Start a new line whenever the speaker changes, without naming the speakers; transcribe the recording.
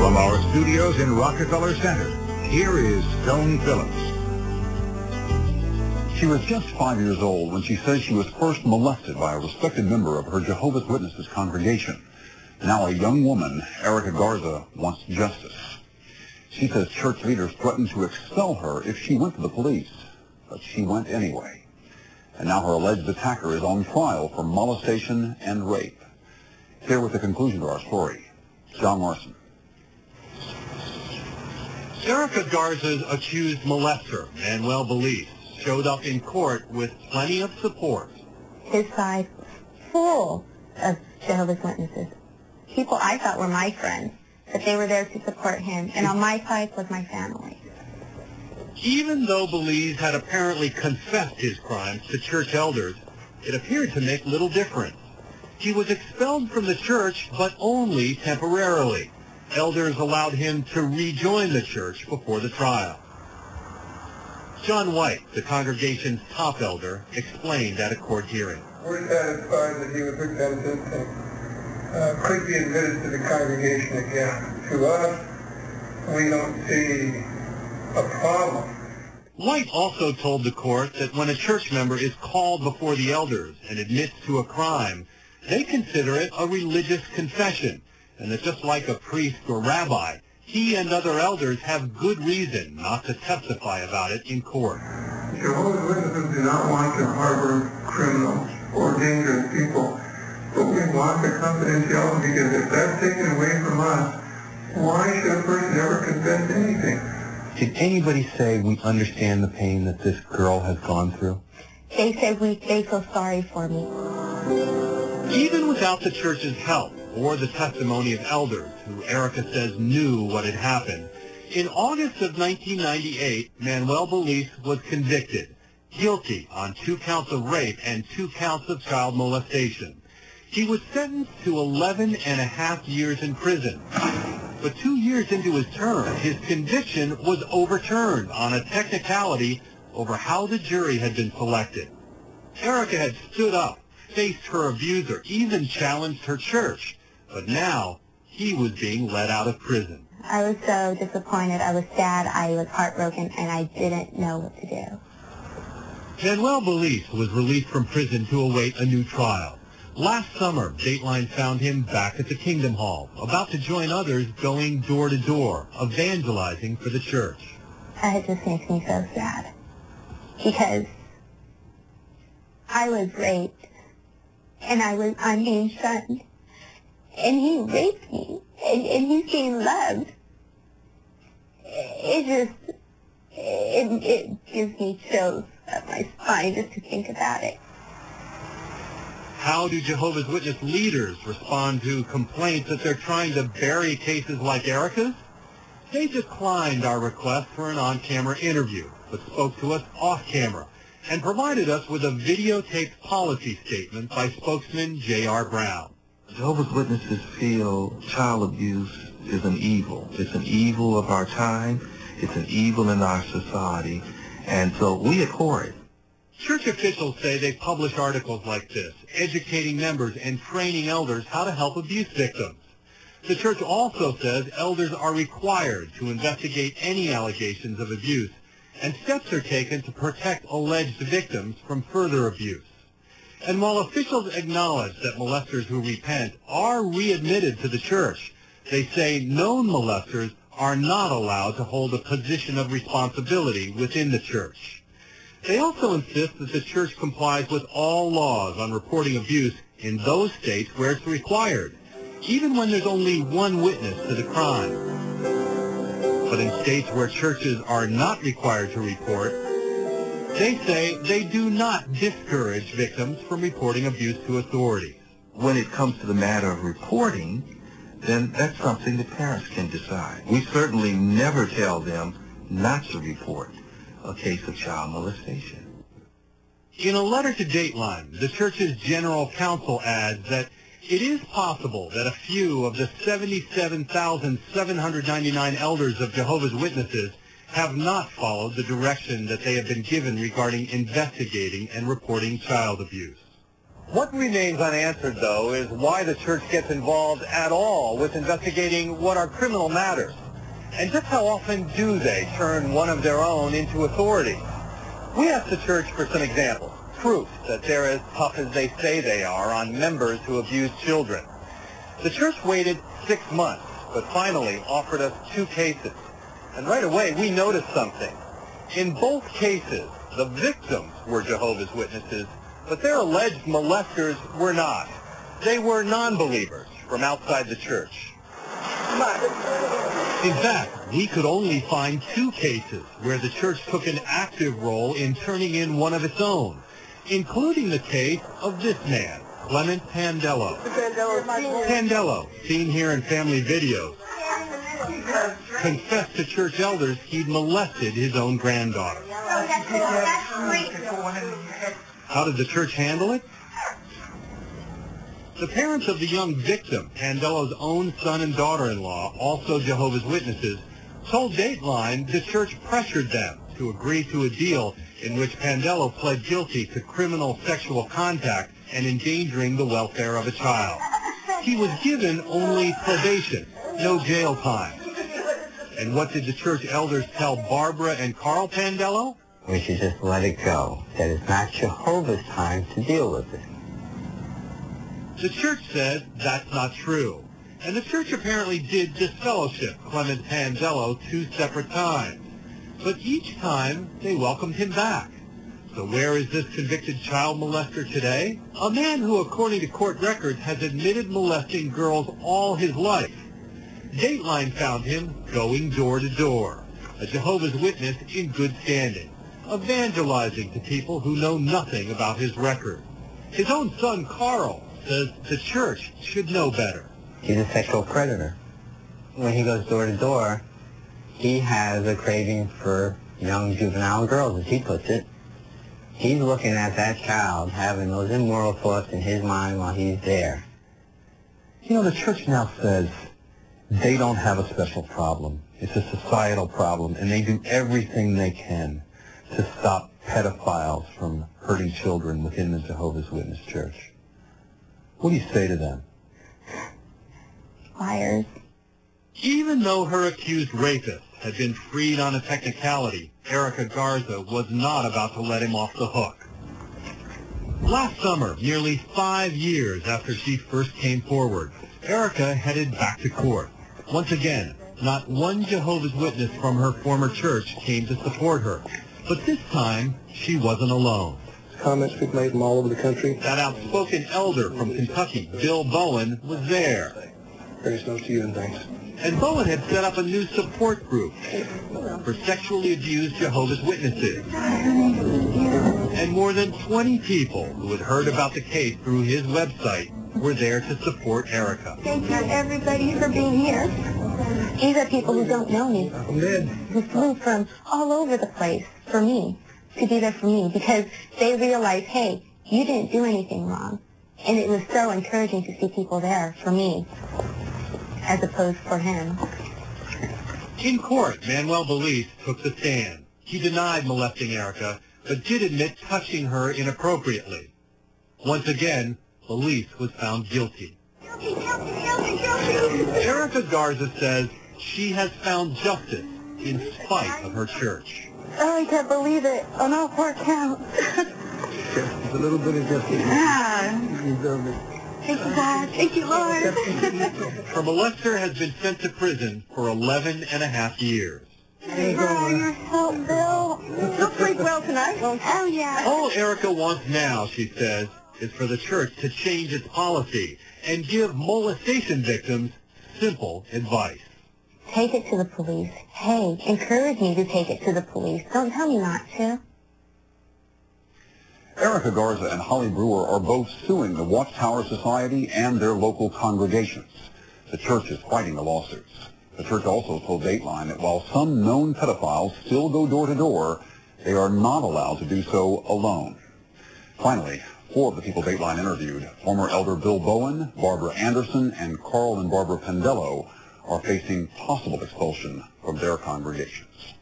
From our studios in Rockefeller Center, here is Stone Phillips.
She was just 5 years old when she says she was first molested by a respected member of her Jehovah's Witnesses congregation. Now a young woman, Erica Garza, wants justice. She says church leaders threatened to expel her if she went to the police, but she went anyway. And now her alleged attacker is on trial for molestation and rape. Here with the conclusion to our story, John Larson.
Erica Garza's accused molester, Manuel Belize, showed up in court with plenty of support.
His side was full of Jehovah's Witnesses. People I thought were my friends, but they were there to support him. And on my side was my family.
Even though Belize had apparently confessed his crimes to church elders, it appeared to make little difference. He was expelled from the church, but only temporarily. Elders allowed him to rejoin the church before the trial. John White, the congregation's top elder, explained at a court hearing.
We're satisfied that he was repentant and could be admitted to the congregation again. To us, we don't see a problem.
White also told the court that when a church member is called before the elders and admits to a crime, they consider it a religious confession, and that just like a priest or rabbi, he and other elders have good reason not to testify about it in court.
Jehovah's Witnesses do not want to harbor criminals or dangerous people, but we want the confidentiality, because if that's taken away from us, why should a person ever confess anything?
Did anybody say we understand the pain that this girl has gone through?
They said they feel sorry for me.
Even without the church's help or the testimony of elders who Erica says knew what had happened, in August of 1998, Manuel Belize was convicted, guilty on 2 counts of rape and 2 counts of child molestation. He was sentenced to 11 and a half years in prison. But 2 years into his term, his conviction was overturned on a technicality over how the jury had been selected. Erica had stood up, faced her abuser, even challenged her church. But now, he was being let out of prison.
I was so disappointed. I was sad. I was heartbroken, and I didn't know what to do.
Manuel Belize was released from prison to await a new trial. Last summer, Dateline found him back at the Kingdom Hall, about to join others going door to door, evangelizing for the church.
It just makes me so sad, because I was raped, and I'm being shunned, and he raped me, and he's being loved. It gives me chills up my spine just to think about it.
How do Jehovah's Witness leaders respond to complaints that they're trying to bury cases like Erica's? They declined our request for an on-camera interview, but spoke to us off-camera and provided us with a videotaped policy statement by spokesman J.R. Brown.
Jehovah's Witnesses feel child abuse is an evil. It's an evil of our time. It's an evil in our society. And so we abhor it.
Church officials say they publish articles like this, educating members and training elders how to help abuse victims. The church also says elders are required to investigate any allegations of abuse, and steps are taken to protect alleged victims from further abuse. And while officials acknowledge that molesters who repent are readmitted to the church, they say known molesters are not allowed to hold a position of responsibility within the church. They also insist that the church complies with all laws on reporting abuse in those states where it's required, even when there's only one witness to the crime. But in states where churches are not required to report, they say they do not discourage victims from reporting abuse to authorities.
When it comes to the matter of reporting, then that's something the parents can decide. We certainly never tell them not to report a case of child molestation.
In a letter to Dateline, the church's general counsel adds that it is possible that a few of the 77,799 elders of Jehovah's Witnesses have not followed the direction that they have been given regarding investigating and reporting child abuse. What remains unanswered, though, is why the church gets involved at all with investigating what are criminal matters. And just how often do they turn one of their own into authority? We asked the church for some examples, proof that they're as tough as they say they are on members who abuse children. The church waited 6 months, but finally offered us 2 cases. And right away, we noticed something. In both cases, the victims were Jehovah's Witnesses, but their alleged molesters were not. They were non-believers from outside the church. In fact, we could only find 2 cases where the church took an active role in turning in one of its own, including the case of this man, Clement Pandello. Pandello, seen here in family videos, confessed to church elders he'd molested his own granddaughter. How did the church handle it? The parents of the young victim, Pandello's own son and daughter-in-law, also Jehovah's Witnesses, told Dateline the church pressured them to agree to a deal in which Pandello pled guilty to criminal sexual contact and endangering the welfare of a child. He was given only probation, no jail time. And what did the church elders tell Barbara and Carl Pandello?
We should just let it go, that it's not Jehovah's time to deal with it.
The church says that's not true. And the church apparently did disfellowship Clement Pandello 2 separate times. But each time, they welcomed him back. So where is this convicted child molester today? A man who, according to court records, has admitted molesting girls all his life. Dateline found him going door to door, a Jehovah's Witness in good standing, evangelizing to people who know nothing about his record. His own son, Carl, says the church should know better.
He's a sexual predator. When he goes door to door, he has a craving for young juvenile girls, as he puts it. He's looking at that child, having those immoral thoughts in his mind while he's there.
You know, the church now says they don't have a special problem. It's a societal problem, and they do everything they can to stop pedophiles from hurting children within the Jehovah's Witness Church. What do you say to them?
Liars.
Even though her accused rapist had been freed on a technicality, Erica Garza was not about to let him off the hook. Last summer, nearly 5 years after she first came forward, Erica headed back to court. Once again, not one Jehovah's Witness from her former church came to support her. But this time, she wasn't alone.
Comments we've made from all over the country.
That outspoken elder from Kentucky, Bill Bowen, was there.
Praise notes to you and thanks.
And Bowen had set up a new support group for sexually abused Jehovah's Witnesses. And more than 20 people who had heard about the case through his website were there to support Erica.
Thank you, everybody, for being here. These are people who don't know me, who flew from all over the place for me, to be there for me, because they realized, hey, you didn't do anything wrong. And it was so encouraging to see people there for me, as opposed for him.
In court, Manuel Belize took the stand. He denied molesting Erica, but did admit touching her inappropriately. Once again, Belize was found guilty. Erica Garza says she has found justice in spite of her church.
Oh, I can't believe it. On all 4 counts.
Just a little bit of justice. You deserve it.
Thank you, God. Thank you, Lord.
Her molester has been sent to prison for 11.5 years.
Thank you for your help, Bill. You'll sleep well tonight, won't you? Oh, yeah.
All Erica wants now, she says, is for the church to change its policy and give molestation victims simple advice.
Take it to the police. Hey, encourage me to take it to the police. Don't tell me not to.
Erica Garza and Holly Brewer are both suing the Watchtower Society and their local congregations. The church is fighting the lawsuits. The church also told Dateline that while some known pedophiles still go door to door, they are not allowed to do so alone. Finally, 4 of the people Dateline interviewed, former elder Bill Bowen, Barbara Anderson, and Carl and Barbara Pandello, are facing possible expulsion from their congregations.